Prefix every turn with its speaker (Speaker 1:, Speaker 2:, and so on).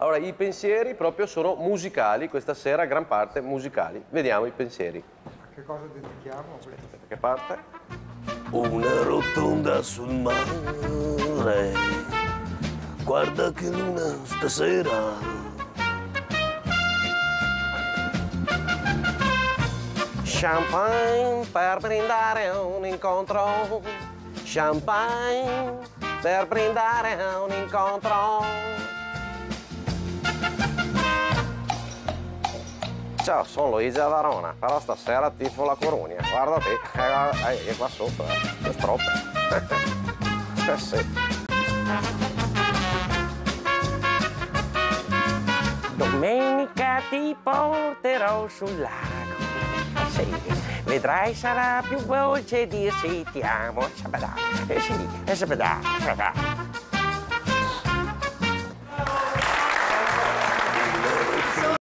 Speaker 1: Allora, i pensieri proprio sono musicali, questa sera gran parte musicali. Vediamo i pensieri.
Speaker 2: Che cosa dedichiamo?
Speaker 1: Aspetta, che parte?
Speaker 3: Una rotonda sul mare, guarda che luna stasera.
Speaker 1: Champagne per brindare a un incontro. Champagne per brindare a un incontro. Ciao, sono Luigi Adarona, però stasera tifo la Corugna. Guarda te, è qua sopra, che stroppe. Sì. Domenica ti porterò sul lago. Sì, vedrai sarà più dolce dirsi ti amo. Sì, sapedà.